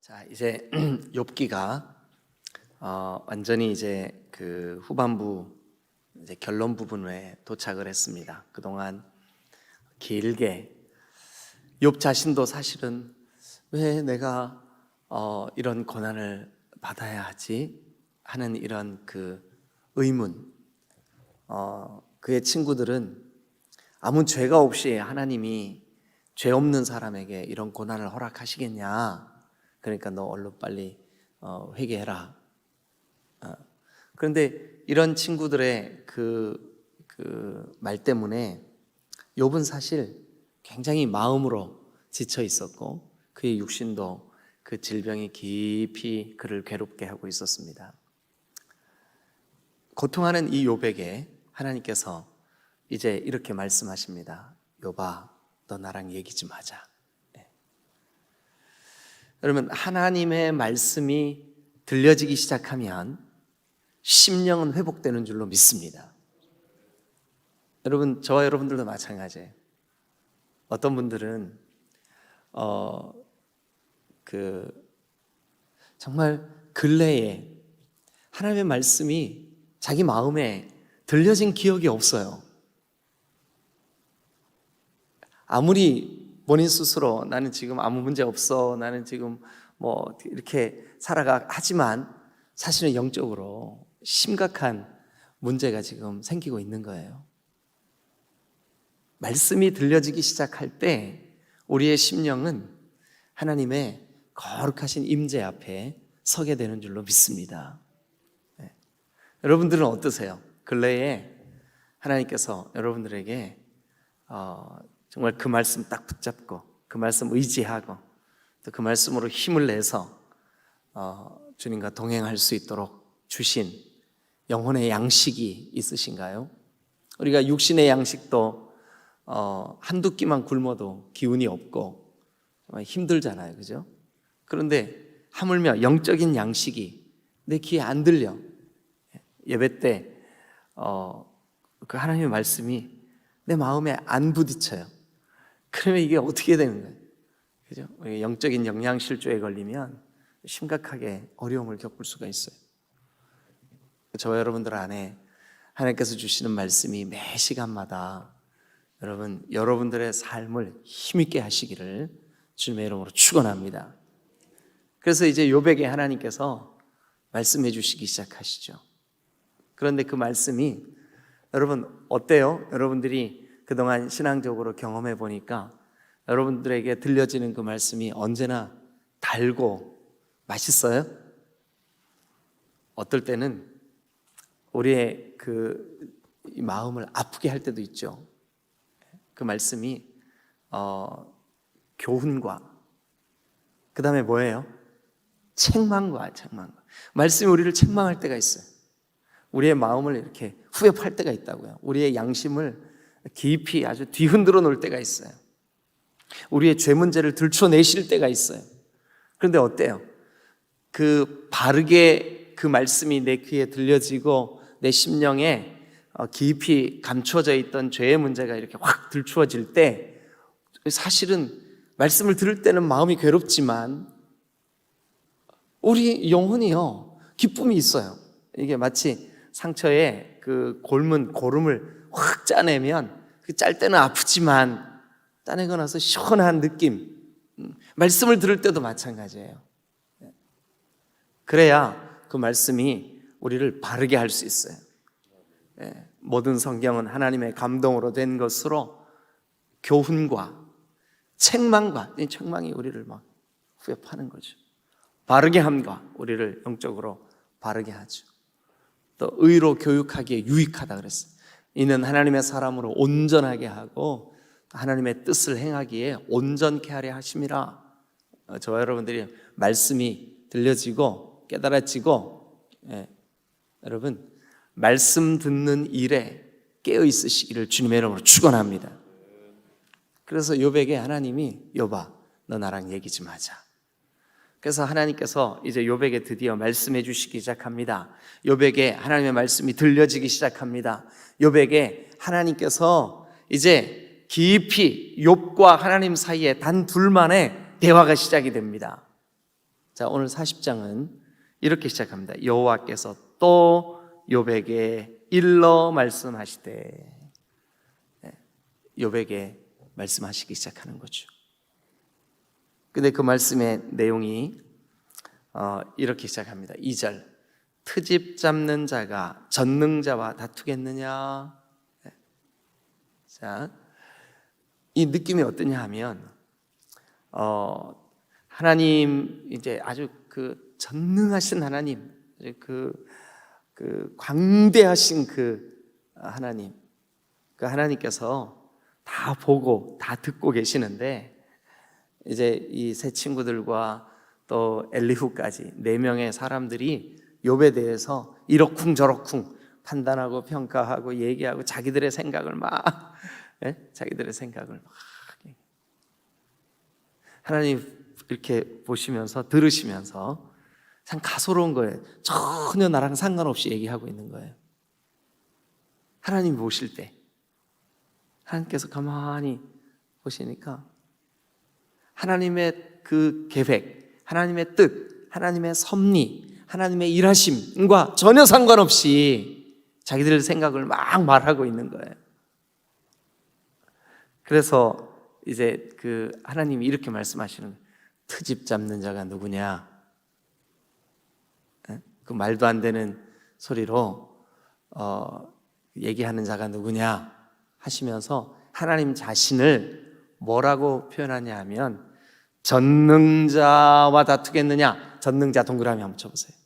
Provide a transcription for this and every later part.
자, 이제 욥기가 완전히 이제 그 후반부 이제 결론 부분에 도착을 했습니다. 그동안 길게 욥 자신도 사실은 왜 내가 이런 고난을 받아야 하지 하는 이런 그 의문. 그의 친구들은 아무 죄가 없이 하나님이 죄 없는 사람에게 이런 고난을 허락하시겠냐? 그러니까 너 얼른 빨리 회개해라. 그런데 이런 친구들의 그 말 때문에 욥은 사실 굉장히 마음으로 지쳐 있었고 그의 육신도 그 질병이 깊이 그를 괴롭게 하고 있었습니다. 고통하는 이 욥에게 하나님께서 이제 이렇게 말씀하십니다. 욥아, 너 나랑 얘기 좀 하자. 여러분, 하나님의 말씀이 들려지기 시작하면 심령은 회복되는 줄로 믿습니다. 여러분, 저와 여러분들도 마찬가지예요. 어떤 분들은 정말 근래에 하나님의 말씀이 자기 마음에 들려진 기억이 없어요. 아무리 본인 스스로 나는 지금 아무 문제 없어, 나는 지금 뭐 이렇게 살아가 하지만 사실은 영적으로 심각한 문제가 지금 생기고 있는 거예요. 말씀이 들려지기 시작할 때 우리의 심령은 하나님의 거룩하신 임재 앞에 서게 되는 줄로 믿습니다. 네. 여러분들은 어떠세요? 근래에 하나님께서 여러분들에게 정말 그 말씀 딱 붙잡고 그 말씀 의지하고 또 그 말씀으로 힘을 내서 주님과 동행할 수 있도록 주신 영혼의 양식이 있으신가요? 우리가 육신의 양식도 한두 끼만 굶어도 기운이 없고 정말 힘들잖아요, 그죠? 그런데 하물며 영적인 양식이 내 귀에 안 들려. 예배 때 그 하나님의 말씀이 내 마음에 안 부딪혀요. 그러면 이게 어떻게 되는 거예요? 그죠? 영적인 영양실조에 걸리면 심각하게 어려움을 겪을 수가 있어요. 저와 여러분들 안에 하나님께서 주시는 말씀이 매 시간마다 여러분들의 삶을 힘있게 하시기를 주님의 이름으로 축원합니다. 그래서 이제 욥에게 하나님께서 말씀해 주시기 시작하시죠. 그런데 그 말씀이 여러분 어때요? 여러분들이 그동안 신앙적으로 경험해 보니까 여러분들에게 들려지는 그 말씀이 언제나 달고 맛있어요? 어떨 때는 우리의 그 마음을 아프게 할 때도 있죠. 그 말씀이 교훈과 그 다음에 뭐예요? 책망과. 말씀이 우리를 책망할 때가 있어요. 우리의 마음을 이렇게 후벼 팔 때가 있다고요. 우리의 양심을 깊이 아주 뒤흔들어 놓을 때가 있어요. 우리의 죄 문제를 들춰내실 때가 있어요. 그런데 어때요? 그 바르게 그 말씀이 내 귀에 들려지고 내 심령에 깊이 감춰져 있던 죄의 문제가 이렇게 확 들추어질 때 사실은 말씀을 들을 때는 마음이 괴롭지만 우리 영혼이요 기쁨이 있어요. 이게 마치 상처에 그 고름을 확 짜내면 그 짤 때는 아프지만 짜내고 나서 시원한 느낌. 말씀을 들을 때도 마찬가지예요. 그래야 그 말씀이 우리를 바르게 할 수 있어요. 모든 성경은 하나님의 감동으로 된 것으로 교훈과 책망과, 이 책망이 우리를 막 후벼 파는 거죠. 바르게 함과 우리를 영적으로 바르게 하죠. 또 의로 교육하기에 유익하다 그랬어요. 이는 하나님의 사람으로 온전하게 하고 하나님의 뜻을 행하기에 온전케 하려 하심이라. 저와 여러분들이 말씀이 들려지고 깨달아지고 여러분 말씀 듣는 일에 깨어 있으시기를 주님의 이름으로 축원합니다. 그래서 욥에게 하나님이 욥아 너 나랑 얘기 좀 하자. 그래서 하나님께서 이제 욥에게 드디어 말씀해 주시기 시작합니다. 욥에게 하나님의 말씀이 들려지기 시작합니다. 욥에게 하나님께서 이제 깊이 욥과 하나님 사이에 단 둘만의 대화가 시작이 됩니다. 자, 오늘 40장은 이렇게 시작합니다. 여호와께서 또 욥에게 일러 말씀하시되, 욥에게 말씀하시기 시작하는 거죠. 근데 그 말씀의 내용이 이렇게 시작합니다. 2절, 트집 잡는 자가 전능자와 다투겠느냐. 자, 이 느낌이 어떠냐 하면 하나님, 이제 아주 그 전능하신 하나님, 그 광대하신 그 하나님, 그 하나님께서 다 보고 다 듣고 계시는데, 이제 이 세 친구들과 또 엘리후까지 4명의 사람들이 욥에 대해서 이러쿵저러쿵 판단하고 평가하고 얘기하고 자기들의 생각을 막 하나님 이렇게 보시면서 들으시면서 참 가소로운 거예요. 전혀 나랑 상관없이 얘기하고 있는 거예요. 하나님 보실 때 하나님께서 가만히 보시니까 하나님의 그 계획, 하나님의 뜻, 하나님의 섭리, 하나님의 일하심과 전혀 상관없이 자기들 생각을 막 말하고 있는 거예요. 그래서 이제 그 하나님이 이렇게 말씀하시는 거예요. 트집 잡는 자가 누구냐? 그 말도 안 되는 소리로 얘기하는 자가 누구냐 하시면서 하나님 자신을 뭐라고 표현하냐 하면 전능자와 다투겠느냐. 전능자 동그라미 한번 쳐보세요.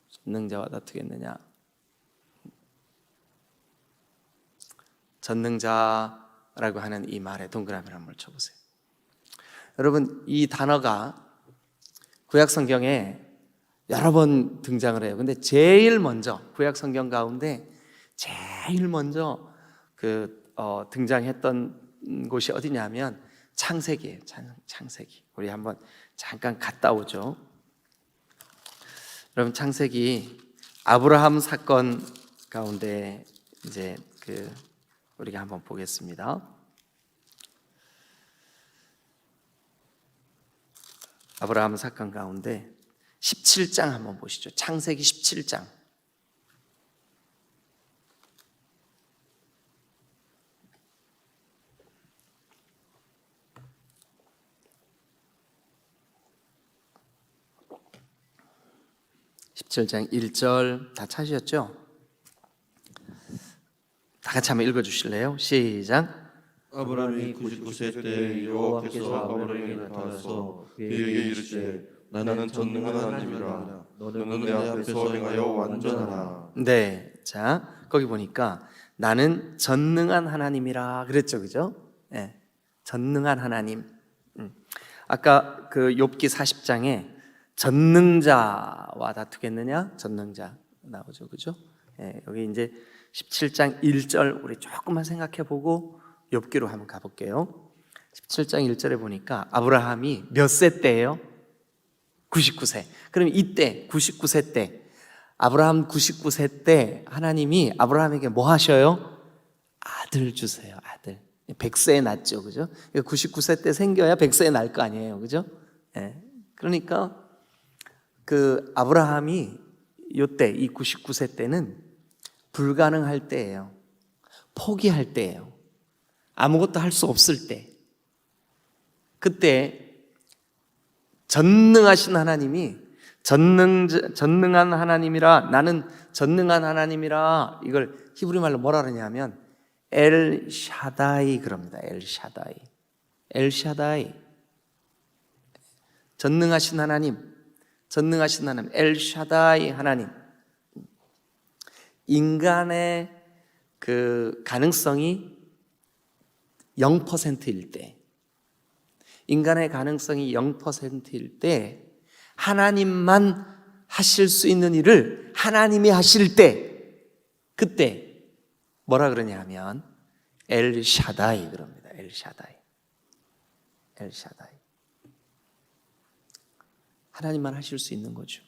전능자와 다투겠느냐. 전능자라고 하는 이 말에 동그라미를 한번 쳐보세요. 여러분, 이 단어가 구약 성경에 여러 번 등장을 해요. 근데 제일 먼저 구약 성경 가운데 제일 먼저 등장했던 곳이 어디냐면 창세기예요. 창세기. 우리 한번 잠깐 갔다 오죠. 여러분, 창세기 아브라함 사건 가운데 이제 우리가 한번 보겠습니다. 아브라함 사건 가운데 17장 한번 보시죠. 창세기 17장. (17장) 1절 다 찾으셨죠? 다 같이 한번 읽어주실래요? 시작. 아브라함이 99세 때 여호와께서 아브라함에게 나타나서 그에게 이르시되 나는 전능한 하나님이라 너는 내 앞에서 행하여 완전하라. 네, 자 거기 보니까 나는 전능한 하나님이라 그랬죠, 그죠? 네, 전능한 하나님. 아까 그 욥기 40장에 전능자와 다투겠느냐? 전능자 나오죠, 그죠? 네, 여기 이제 17장 1절 우리 조금만 생각해보고 욥기로 한번 가볼게요. 17장 1절에 보니까 아브라함이 몇 세 때예요? 99세. 그럼 이때 99세 때 아브라함 99세 때 하나님이 아브라함에게 뭐 하셔요? 아들 주세요. 아들. 100세에 낳죠, 그죠? 99세 때 생겨야 100세에 낳을 거 아니에요, 그죠? 네. 그러니까 그 아브라함이 요때 이 99세 때는 불가능할 때예요. 포기할 때예요. 아무것도 할 수 없을 때. 그때 전능하신 하나님이 전능한 하나님이라, 나는 전능한 하나님이라, 이걸 히브리 말로 뭐라 그러냐면 엘 샤다이 그럽니다. 엘 샤다이. 엘 샤다이. 전능하신 하나님. 전능하신 하나님. 엘 샤다이 하나님. 인간의 그 가능성이 0%일 때, 인간의 가능성이 0%일 때 하나님만 하실 수 있는 일을 하나님이 하실 때, 그때 뭐라 그러냐 하면 엘 샤다이 그럽니다. 엘 샤다이. 엘 샤다이. 하나님만 하실 수 있는 거죠.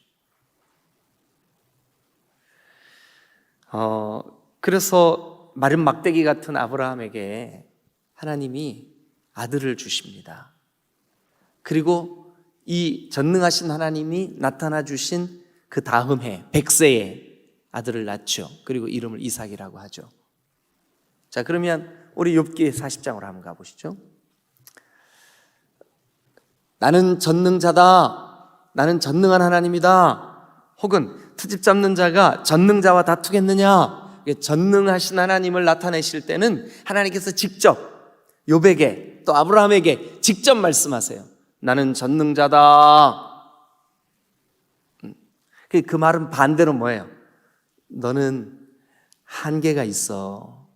그래서 마른 막대기 같은 아브라함에게 하나님이 아들을 주십니다. 그리고 이 전능하신 하나님이 나타나 주신 그 다음 해 100세에 아들을 낳죠. 그리고 이름을 이삭이라고 하죠. 자, 그러면 우리 욥기 40장으로 한번 가보시죠. 나는 전능자다, 나는 전능한 하나님이다, 혹은 트집 잡는 자가 전능자와 다투겠느냐, 전능하신 하나님을 나타내실 때는 하나님께서 직접 욥에게 또 아브라함에게 직접 말씀하세요. 나는 전능자다. 그 말은 반대로 뭐예요? 너는 한계가 있어.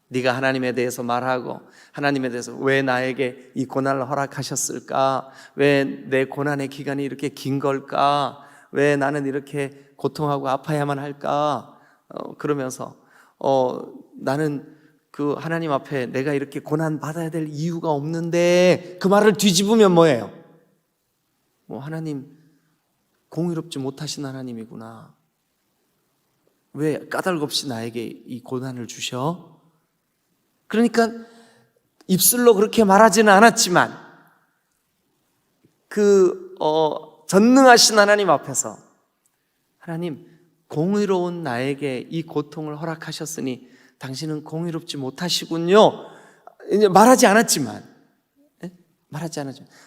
네가 하나님에 대해서 말하고 하나님에 대해서 왜 나에게 이 고난을 허락하셨을까? 왜 내 고난의 기간이 이렇게 긴 걸까? 왜 나는 이렇게 고통하고 아파야만 할까? 그러면서 나는 그 하나님 앞에 내가 이렇게 고난 받아야 될 이유가 없는데, 그 말을 뒤집으면 뭐예요? 하나님 공의롭지 못하신 하나님이구나. 왜 까닭없이 나에게 이 고난을 주셔? 그러니까 입술로 그렇게 말하지는 않았지만 전능하신 하나님 앞에서 하나님, 공의로운 나에게 이 고통을 허락하셨으니 당신은 공의롭지 못하시군요. 이제 말하지 않았지만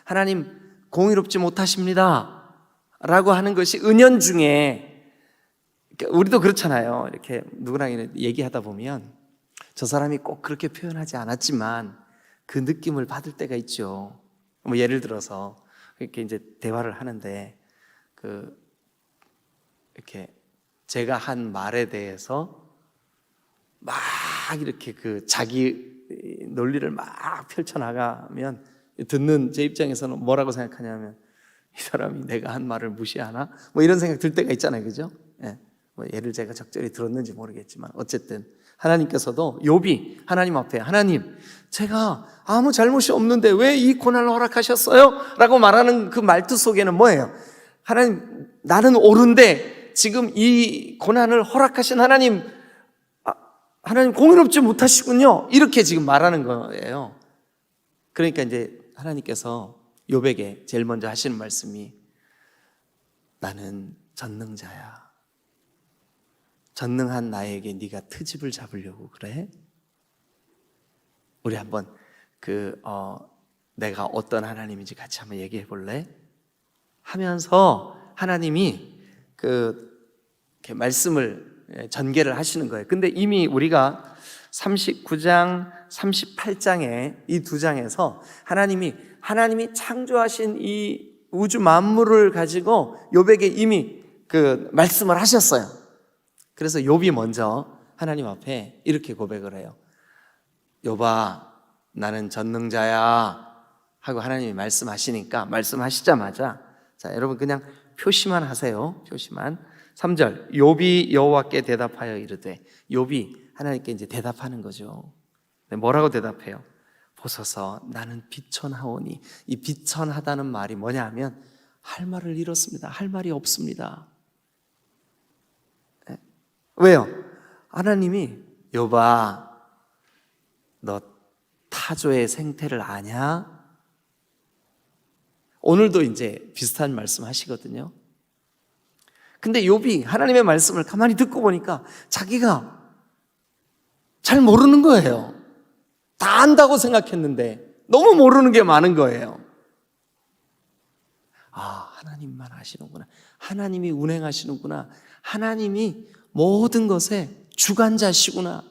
하나님 공의롭지 못하십니다 라고 하는 것이 은연중에, 우리도 그렇잖아요. 이렇게 누구랑 얘기하다 보면 저 사람이 꼭 그렇게 표현하지 않았지만 그 느낌을 받을 때가 있죠. 예를 들어서 이렇게 이제 대화를 하는데 이렇게 제가 한 말에 대해서 막 이렇게 자기 논리를 막 펼쳐나가면 듣는 제 입장에서는 뭐라고 생각하냐면, 이 사람이 내가 한 말을 무시하나? 이런 생각 들 때가 있잖아요. 그죠? 예. 예를 제가 적절히 들었는지 모르겠지만 어쨌든 하나님께서도 욥이 하나님 앞에, 하나님, 제가 아무 잘못이 없는데 왜 이 고난을 허락하셨어요? 라고 말하는 그 말투 속에는 뭐예요? 하나님, 나는 옳은데 지금 이 고난을 허락하신 하나님, 하나님 공의롭지 못하시군요. 이렇게 지금 말하는 거예요. 그러니까 이제 하나님께서 욥에게 제일 먼저 하시는 말씀이, 나는 전능자야. 전능한 나에게 네가 트집을 잡으려고 그래? 우리 한번 내가 어떤 하나님인지 같이 한번 얘기해 볼래? 하면서 하나님이 이렇게 말씀을 전개를 하시는 거예요. 근데 이미 우리가 39장, 38장에 이 두 장에서 하나님이 창조하신 이 우주 만물을 가지고 욥에게 이미 말씀을 하셨어요. 그래서 욥이 먼저 하나님 앞에 이렇게 고백을 해요. 욥아, 나는 전능자야 하고 하나님이 말씀하시니까, 말씀하시자마자, 자, 여러분 그냥 표시만 하세요. 표시만. 3절, 욥이 여호와께 대답하여 이르되, 욥이 하나님께 이제 대답하는 거죠. 뭐라고 대답해요? 보소서, 나는 비천하오니. 이 비천하다는 말이 뭐냐면 할 말을 잃었습니다. 할 말이 없습니다. 왜요? 하나님이, 욥아, 너 타조의 생태를 아냐? 오늘도 이제 비슷한 말씀 하시거든요. 근데 욥이 하나님의 말씀을 가만히 듣고 보니까 자기가 잘 모르는 거예요. 다 안다고 생각했는데 너무 모르는 게 많은 거예요. 하나님만 아시는구나. 하나님이 운행하시는구나. 하나님이 모든 것의 주관자시구나.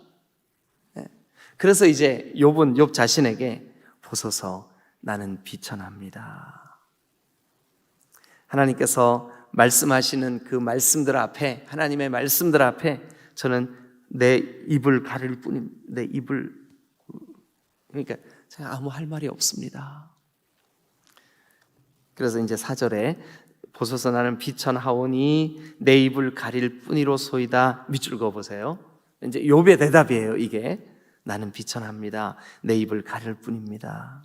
그래서 이제 욥은 욥 자신에게, 보소서, 나는 비천합니다. 하나님께서 말씀하시는 그 말씀들 앞에, 하나님의 말씀들 앞에 저는 내 입을 가릴 뿐입니다. 내 입을, 그러니까 제가 아무 할 말이 없습니다. 그래서 이제 4절에 보소서, 나는 비천하오니 내 입을 가릴 뿐이로소이다. 밑줄 그어보세요. 이제 욥의 대답이에요. 이게, 나는 비천합니다. 내 입을 가릴 뿐입니다.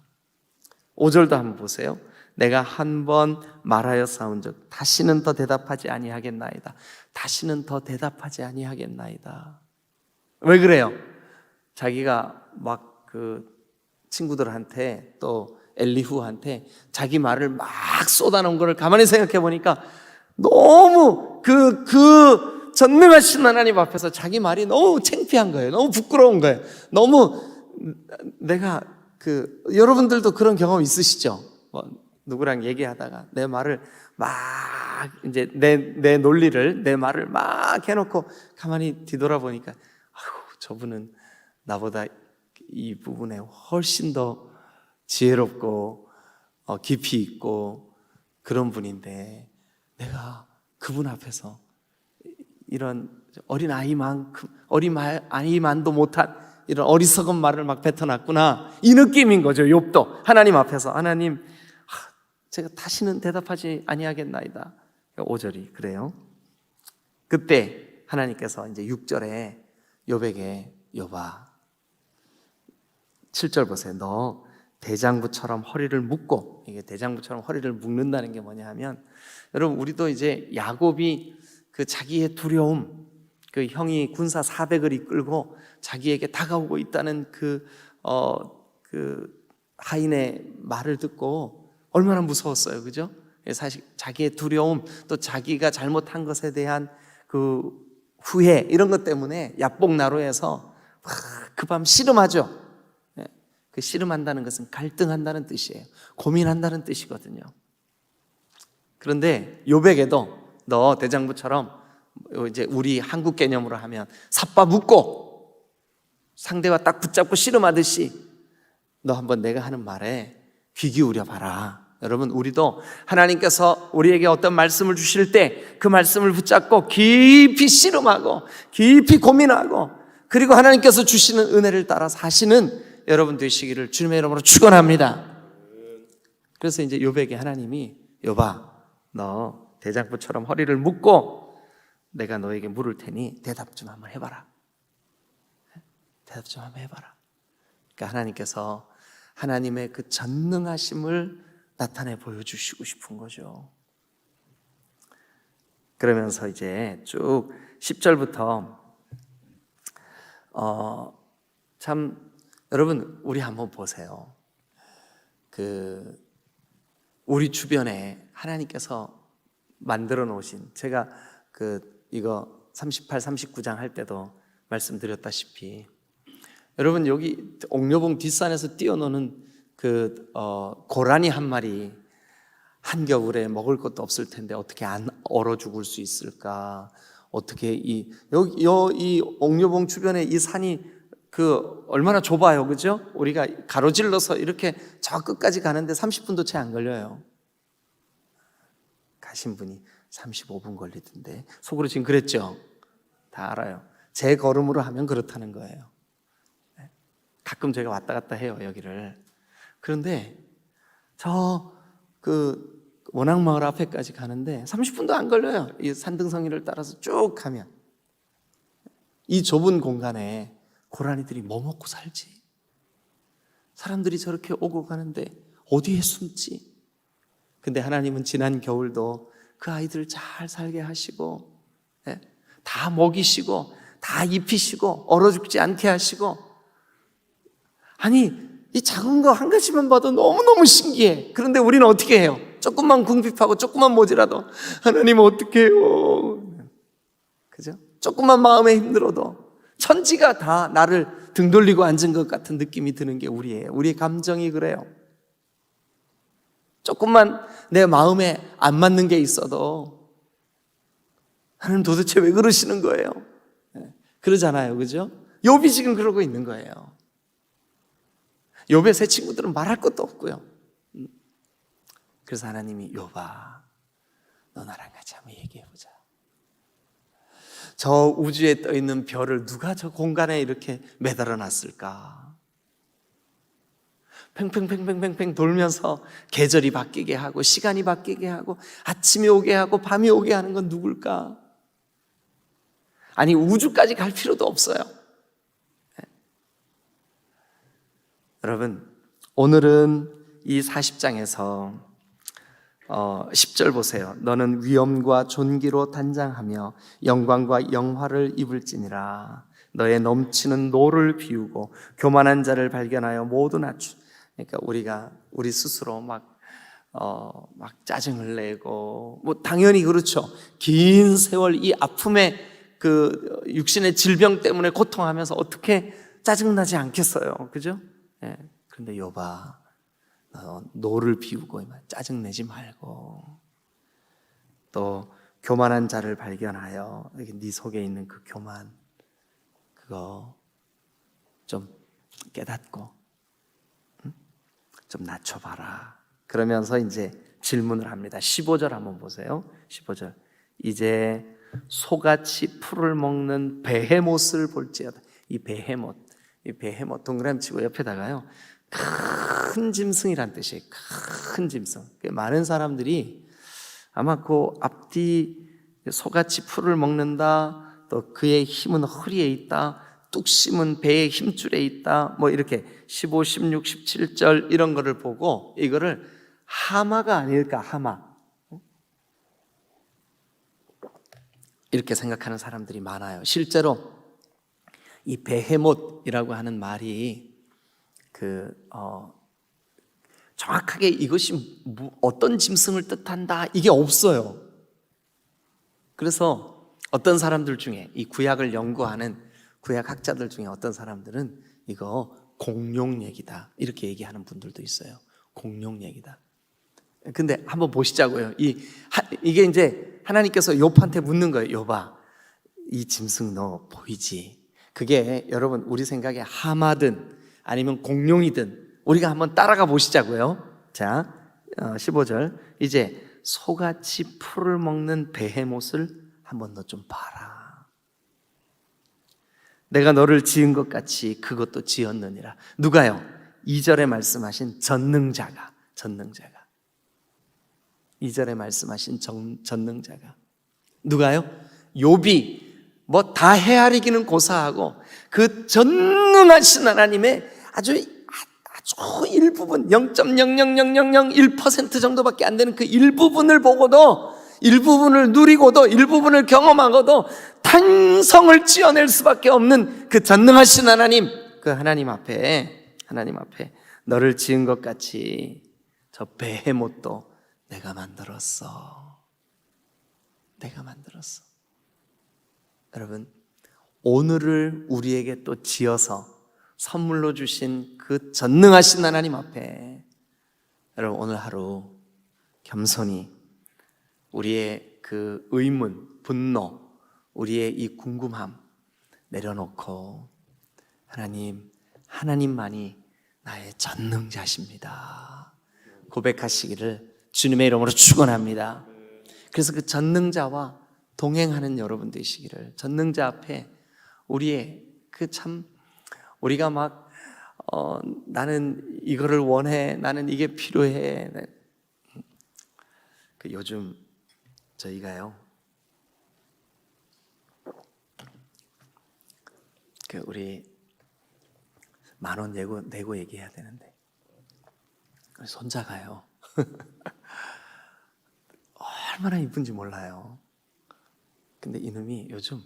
5절도 한번 보세요. 내가 한 번 말하여 싸운 적 다시는 더 대답하지 아니하겠나이다. 다시는 더 대답하지 아니하겠나이다. 왜 그래요? 자기가 막 친구들한테 또 엘리후한테 자기 말을 막 쏟아놓은 거를 가만히 생각해 보니까 너무 그 전능하신 하나님 앞에서 자기 말이 너무 창피한 거예요. 너무 부끄러운 거예요. 너무 내가 여러분들도 그런 경험 있으시죠? 누구랑 얘기하다가 내 말을 막 이제 내 논리를 내 말을 막 해놓고 가만히 뒤돌아보니까 저분은 나보다 이 부분에 훨씬 더 지혜롭고 깊이 있고 그런 분인데 내가 그분 앞에서 이런 어린아이만도 못한 이런 어리석은 말을 막 뱉어놨구나, 이 느낌인 거죠. 욥도 하나님 앞에서 하나님, 제가 다시는 대답하지 아니하겠나이다. 5절이 그래요. 그때 하나님께서 이제 6절에 욥에게 욥아, 7절 보세요. 너 대장부처럼 허리를 묶고, 이게 대장부처럼 허리를 묶는다는 게 뭐냐 하면, 여러분 우리도 이제 야곱이 그 자기의 두려움, 그 형이 군사 400을 이끌고 자기에게 다가오고 있다는 그 하인의 말을 듣고 얼마나 무서웠어요, 그죠? 사실 자기의 두려움, 또 자기가 잘못한 것에 대한 그 후회, 이런 것 때문에 야복나루에서 그 밤 씨름하죠. 그 씨름한다는 것은 갈등한다는 뜻이에요. 고민한다는 뜻이거든요. 그런데 욥에게도 너 대장부처럼, 이제 우리 한국 개념으로 하면 삿바 묶고 상대와 딱 붙잡고 씨름하듯이 너 한번 내가 하는 말에 귀 기울여 봐라. 여러분 우리도 하나님께서 우리에게 어떤 말씀을 주실 때 그 말씀을 붙잡고 깊이 씨름하고 깊이 고민하고, 그리고 하나님께서 주시는 은혜를 따라 사시는 여러분 되시기를 주님의 이름으로 축원합니다. 그래서 이제 욥에게 하나님이 욥아, 너 대장부처럼 허리를 묶고 내가 너에게 물을 테니 대답 좀 한번 해봐라. 대답 좀 한번 해봐라. 그러니까 하나님께서 하나님의 그 전능하심을 나타내 보여주시고 싶은 거죠. 그러면서 이제 쭉 10절부터 참 여러분 우리 한번 보세요. 우리 주변에 하나님께서 만들어 놓으신, 제가 이거 38, 39장 할 때도 말씀드렸다시피 여러분 여기 옥녀봉 뒷산에서 뛰어노는 고라니 한 마리 한겨울에 먹을 것도 없을 텐데 어떻게 안 얼어 죽을 수 있을까? 어떻게 이 옥녀봉 주변에 이 산이 얼마나 좁아요, 그죠? 우리가 가로질러서 이렇게 저 끝까지 가는데 30분도 채 안 걸려요. 가신 분이 35분 걸리던데 속으로 지금 그랬죠? 다 알아요. 제 걸음으로 하면 그렇다는 거예요. 가끔 제가 왔다 갔다 해요, 여기를. 그런데 원앙마을 앞에까지 가는데 30분도 안 걸려요. 이 산등성이를 따라서 쭉 가면. 이 좁은 공간에 고라니들이 뭐 먹고 살지? 사람들이 저렇게 오고 가는데 어디에 숨지? 근데 하나님은 지난 겨울도 그 아이들을 잘 살게 하시고, 다 먹이시고 다 입히시고 얼어 죽지 않게 하시고, 아니 이 작은 거 한 가지만 봐도 너무너무 신기해. 그런데 우리는 어떻게 해요? 조금만 궁핍하고 조금만 모자라도 하나님 어떻게 해요? 그죠? 조금만 마음에 힘들어도 천지가 다 나를 등 돌리고 앉은 것 같은 느낌이 드는 게 우리예요. 우리의 감정이 그래요. 조금만 내 마음에 안 맞는 게 있어도 하나님 도대체 왜 그러시는 거예요? 그러잖아요, 그죠? 욥이 지금 그러고 있는 거예요. 욥의 세 친구들은 말할 것도 없고요. 그래서 하나님이 욥아, 너 나랑 같이 한번 얘기해보자. 저 우주에 떠있는 별을 누가 저 공간에 이렇게 매달아 놨을까? 팽팽팽팽팽팽 돌면서 계절이 바뀌게 하고 시간이 바뀌게 하고 아침이 오게 하고 밤이 오게 하는 건 누굴까? 아니 우주까지 갈 필요도 없어요. 여러분 오늘은 이 40장에서 10절 보세요. 너는 위엄과 존귀로 단장하며 영광과 영화를 입을지니라. 너의 넘치는 노를 비우고 교만한 자를 발견하여 모두 낮추. 그러니까 우리 스스로 막 짜증을 내고, 뭐 당연히 그렇죠. 긴 세월 이 아픔의 그 육신의 질병 때문에 고통하면서 어떻게 짜증나지 않겠어요, 그죠? 예. 그런데 욥아, 노를 비우고 짜증내지 말고, 또 교만한 자를 발견하여 네 속에 있는 그 교만, 그거 좀 깨닫고 좀 낮춰봐라. 그러면서 이제 질문을 합니다. 15절 한번 보세요. 15절. 이제 소같이 풀을 먹는 베헤못을 볼지어다. 이 베헤못 동그라미 치고 옆에다가요, 큰 짐승이란 뜻이에요. 큰 짐승. 많은 사람들이 아마 그 앞뒤 소같이 풀을 먹는다, 또 그의 힘은 허리에 있다, 뚝심은 배의 힘줄에 있다, 뭐 이렇게 15, 16, 17절 이런 거를 보고 이거를 하마가 아닐까, 하마, 이렇게 생각하는 사람들이 많아요. 실제로 이 베헤못이라고 하는 말이 정확하게 이것이 어떤 짐승을 뜻한다, 이게 없어요. 그래서 어떤 사람들 중에, 이 구약을 연구하는 구약 학자들 중에 어떤 사람들은 이거 공룡 얘기다, 이렇게 얘기하는 분들도 있어요. 공룡 얘기다. 근데 한번 보시자고요. 이게 이제 하나님께서 욥한테 묻는 거예요. 욥아, 이 짐승 너 보이지? 그게 여러분 우리 생각에 하마든 아니면 공룡이든 우리가 한번 따라가 보시자고요. 자, 15절. 이제 소같이 풀을 먹는 베헤못을 한번 너 좀 봐라. 내가 너를 지은 것 같이 그것도 지었느니라. 누가요? 2절에 말씀하신 전능자가 2절에 말씀하신 전능자가 누가요? 욥이 뭐 다 헤아리기는 고사하고 그 전능하신 하나님의 아주 일부분 0.00001% 정도밖에 안 되는 그 일부분을 보고도, 일부분을 누리고도, 일부분을 경험하고도 탄성을 지어낼 수밖에 없는 그 전능하신 하나님, 그 하나님 앞에 너를 지은 것 같이 저 베헤못도 내가 만들었어. 여러분, 오늘을 우리에게 또 지어서 선물로 주신 그 전능하신 하나님 앞에 여러분 오늘 하루 겸손히 우리의 그 의문, 분노, 우리의 이 궁금함 내려놓고 하나님만이 나의 전능자십니다 고백하시기를 주님의 이름으로 축원합니다. 그래서 그 전능자와 동행하는 여러분 되시기를, 전능자 앞에 우리의 우리가 막 나는 이거를 원해, 나는 이게 필요해. 요즘 저희가요, 우리 10,000원 내고 얘기해야 되는데 손자가요 얼마나 이쁜지 몰라요. 근데 이놈이 요즘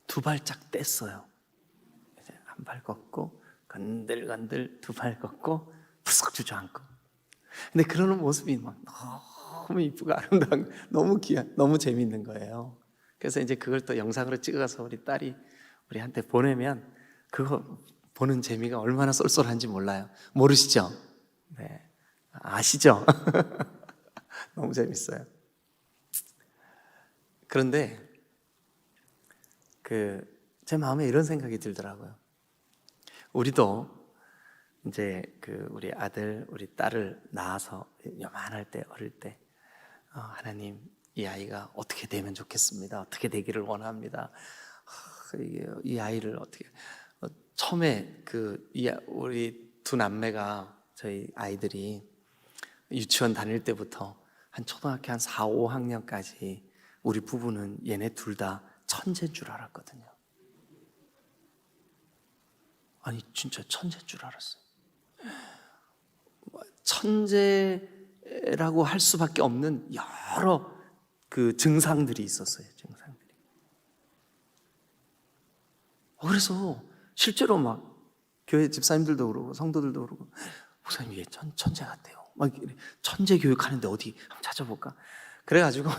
2발짝 뗐어요. 이제 한 발 걷고 건들건들 2발 걷고 푸석 주저앉고. 근데 그러는 모습이 막 너무 이쁘고 아름다운, 너무 너무 재밌는 거예요. 그래서 이제 그걸 또 영상으로 찍어서 우리 딸이 우리한테 보내면 그거 보는 재미가 얼마나 쏠쏠한지 몰라요. 모르시죠? 네, 아시죠? 너무 재밌어요. 그런데 제 마음에 이런 생각이 들더라고요. 우리도 이제 우리 아들, 우리 딸을 낳아서 요만할 때, 어릴 때 하나님, 이 아이가 어떻게 되면 좋겠습니다. 어떻게 되기를 원합니다. 이 아이를 어떻게, 처음에 우리 2 남매가, 저희 아이들이 유치원 다닐 때부터 한 초등학교 한 4, 5학년까지 우리 부부는 얘네 둘 다 천재인 줄 알았거든요. 아니 진짜 천재인 줄 알았어요. 천재라고 할 수밖에 없는 여러 증상들이 있었어요. 증상들이. 그래서 실제로 막 교회 집사님들도 그러고 성도들도 그러고 목사님 이게 천재 같아요. 막 천재 교육하는데 어디 한번 찾아볼까? 그래가지고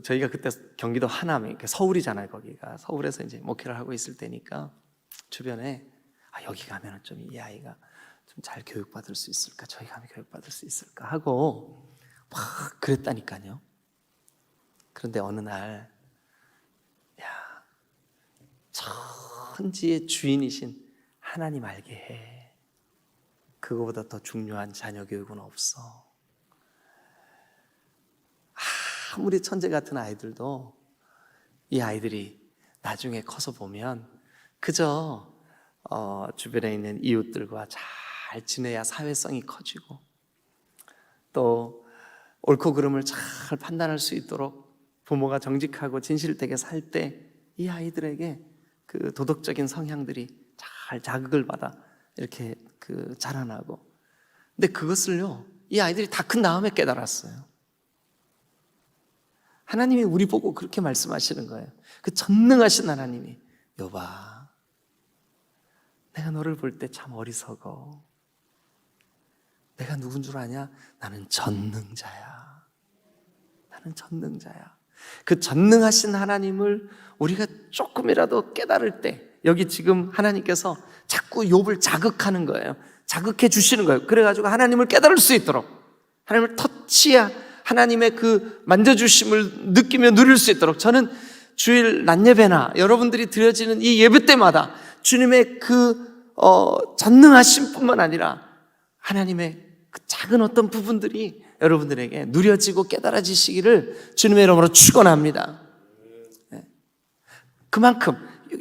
저희가 그때 경기도 하남에 서울이잖아요. 거기가 서울에서 이제 목회를 하고 있을 때니까 주변에 여기 가면은 좀 이 아이가 좀 잘 교육받을 수 있을까? 저희 가면 교육받을 수 있을까? 하고 막 그랬다니까요. 그런데 어느 날 천지의 주인이신 하나님 알게 해. 그거보다 더 중요한 자녀 교육은 없어. 아무리 천재 같은 아이들도 이 아이들이 나중에 커서 보면 그저 주변에 있는 이웃들과 잘 지내야 사회성이 커지고 또 옳고 그름을 잘 판단할 수 있도록 부모가 정직하고 진실되게 살 때 이 아이들에게 그 도덕적인 성향들이 잘 자극을 받아 이렇게 자라나고, 근데 그것을요 이 아이들이 다 큰 다음에 깨달았어요. 하나님이 우리 보고 그렇게 말씀하시는 거예요. 그 전능하신 하나님이, 여봐, 내가 너를 볼 때 참 어리석어. 내가 누군 줄 아냐? 나는 전능자야. 나는 전능자야. 그 전능하신 하나님을 우리가 조금이라도 깨달을 때, 여기 지금 하나님께서 자꾸 욥을 자극하는 거예요. 자극해 주시는 거예요. 그래가지고 하나님을 깨달을 수 있도록, 하나님을 터치해야 하나님의 그 만져주심을 느끼며 누릴 수 있도록, 저는 주일 낮 예배나 여러분들이 드려지는 이 예배 때마다 주님의 그 전능하심 뿐만 아니라 하나님의 그 작은 어떤 부분들이 여러분들에게 누려지고 깨달아지시기를 주님의 이름으로 축원합니다. 그만큼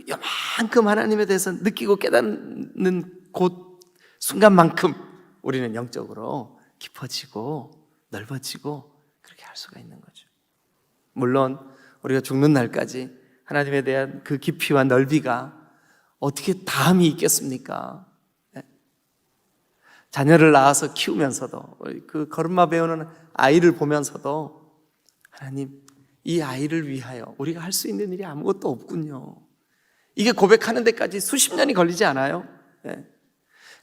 요만큼 하나님에 대해서 느끼고 깨닫는 곳 순간만큼 우리는 영적으로 깊어지고 넓어지고 그렇게 할 수가 있는 거죠. 물론 우리가 죽는 날까지 하나님에 대한 그 깊이와 넓이가 어떻게 다함이 있겠습니까? 자녀를 낳아서 키우면서도, 그 걸음마 배우는 아이를 보면서도 하나님, 이 아이를 위하여 우리가 할 수 있는 일이 아무것도 없군요. 이게 고백하는 데까지 수십 년이 걸리지 않아요?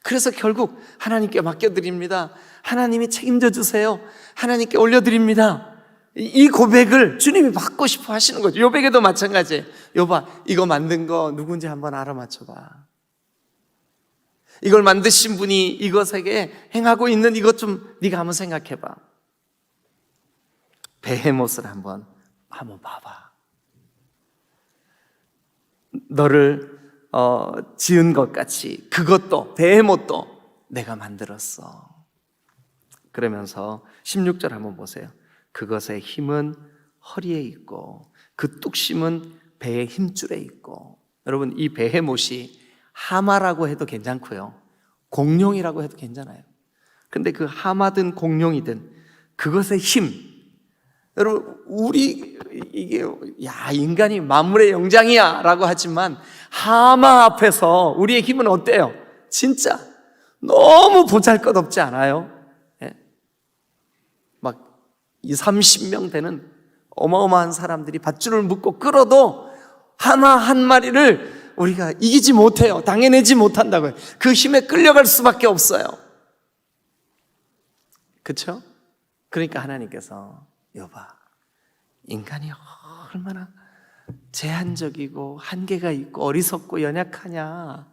그래서 결국 하나님께 맡겨드립니다. 하나님이 책임져 주세요. 하나님께 올려드립니다. 이 고백을 주님이 받고 싶어 하시는 거죠. 욥에게도 마찬가지예요. 욥아, 이거 만든 거 누군지 한번 알아맞혀봐. 이걸 만드신 분이 이것에게 행하고 있는 이것 좀 네가 한번 생각해봐. 베헤못을 한번 봐봐. 너를 지은 것 같이 그것도, 베헤못도 내가 만들었어. 그러면서 16절 한번 보세요. 그것의 힘은 허리에 있고 그 뚝심은 배의 힘줄에 있고. 여러분, 이 베헤못이 하마라고 해도 괜찮고요, 공룡이라고 해도 괜찮아요. 근데 그 하마든 공룡이든 그것의 힘, 여러분, 인간이 만물의 영장이야 라고 하지만 하마 앞에서 우리의 힘은 어때요? 진짜 너무 보잘것없지 않아요? 막 30명 되는 어마어마한 사람들이 밧줄을 묶고 끌어도 하마 한 마리를 우리가 이기지 못해요. 당해내지 못한다고요. 그 힘에 끌려갈 수밖에 없어요. 그렇죠? 그러니까 하나님께서, 여봐, 인간이 얼마나 제한적이고 한계가 있고 어리석고 연약하냐.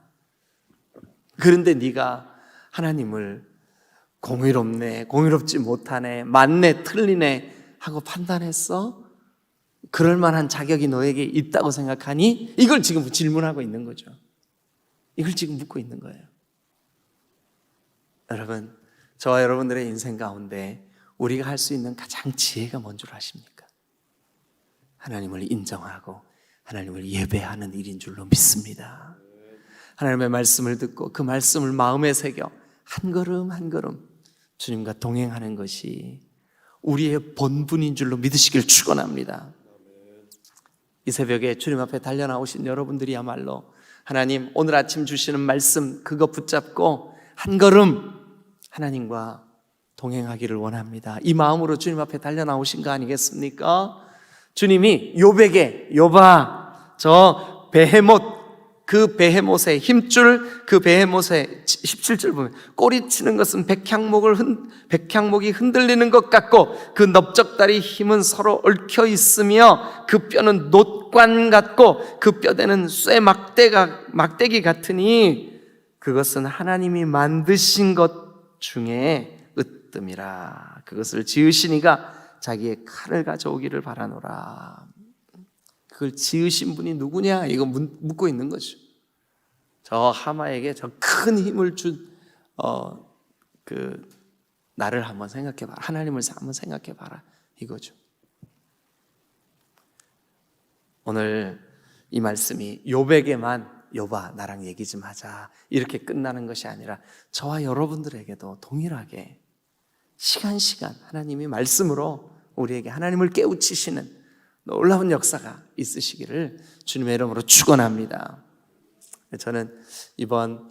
그런데 네가 하나님을 공의롭네, 공의롭지 못하네, 맞네, 틀리네 하고 판단했어? 그럴 만한 자격이 너에게 있다고 생각하니? 이걸 지금 질문하고 있는 거죠. 이걸 지금 묻고 있는 거예요. 여러분, 저와 여러분들의 인생 가운데 우리가 할 수 있는 가장 지혜가 뭔 줄 아십니까? 하나님을 인정하고 하나님을 예배하는 일인 줄로 믿습니다. 하나님의 말씀을 듣고 그 말씀을 마음에 새겨 한 걸음 한 걸음 주님과 동행하는 것이 우리의 본분인 줄로 믿으시길 축원합니다. 이 새벽에 주님 앞에 달려나오신 여러분들이야말로 하나님 오늘 아침 주시는 말씀 그거 붙잡고 한 걸음 하나님과 동행하기를 원합니다. 이 마음으로 주님 앞에 달려나오신 거 아니겠습니까? 주님이 욥에게, 욥아, 저 베헤못 그 베헤못의 힘줄, 그 베헤못의 17절 보면 꼬리치는 것은 백향목이 흔들리는 것 같고 그 넓적다리 힘은 서로 얽혀 있으며 그 뼈는 놋관 같고 그 뼈대는 쇠 막대기 같으니 그것은 하나님이 만드신 것 중에 으뜸이라. 그것을 지으신 이가 자기의 칼을 가져오기를 바라노라. 그걸 지으신 분이 누구냐? 이거 묻고 있는 거죠. 저 하마에게 저 큰 힘을 준 나를 한번 생각해봐라. 하나님을 한번 생각해봐라. 이거죠. 오늘 이 말씀이 욥에게만 욥아 나랑 얘기 좀 하자 이렇게 끝나는 것이 아니라 저와 여러분들에게도 동일하게 시간 하나님이 말씀으로 우리에게 하나님을 깨우치시는 놀라운 역사가 있으시기를 주님의 이름으로 축원합니다. 저는 이번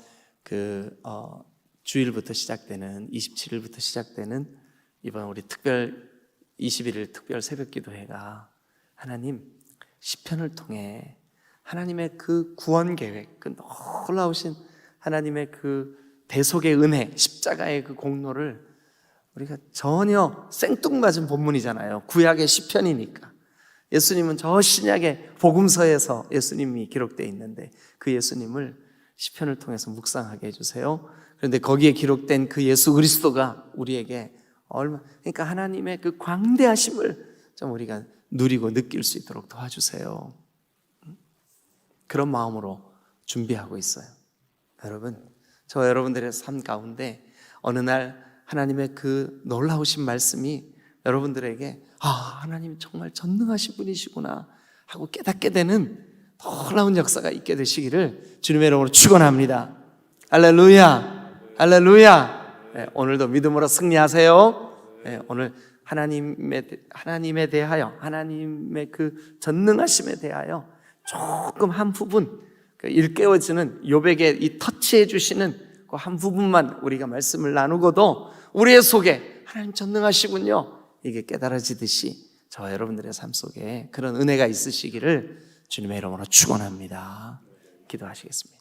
주일부터 시작되는 27일부터 시작되는 이번 우리 21일 특별 새벽기도회가 하나님 시편을 통해 하나님의 그 구원 계획, 그 놀라우신 하나님의 그 대속의 은혜, 십자가의 그 공로를 우리가 전혀 생뚱맞은 본문이잖아요. 구약의 시편이니까. 예수님은 저 신약의 복음서에서 예수님이 기록되어 있는데 그 예수님을 시편을 통해서 묵상하게 해주세요. 그런데 거기에 기록된 그 예수 그리스도가 우리에게 그러니까 하나님의 그 광대하심을 좀 우리가 누리고 느낄 수 있도록 도와주세요. 그런 마음으로 준비하고 있어요. 여러분, 저 여러분들의 삶 가운데 어느 날 하나님의 그 놀라우신 말씀이 여러분들에게 하나님 정말 전능하신 분이시구나 하고 깨닫게 되는 놀라운 역사가 있게 되시기를 주님의 이름으로 축원합니다. 할렐루야, 할렐루야. 네, 오늘도 믿음으로 승리하세요. 네, 오늘 하나님에 대하여 하나님의 그 전능하심에 대하여 조금 한 부분 일깨워지는 욥에게 이 터치해 주시는 그 한 부분만 우리가 말씀을 나누고도 우리의 속에 하나님 전능하시군요 이게 깨달아지듯이 저와 여러분들의 삶 속에 그런 은혜가 있으시기를 주님의 이름으로 축원합니다. 기도하시겠습니다.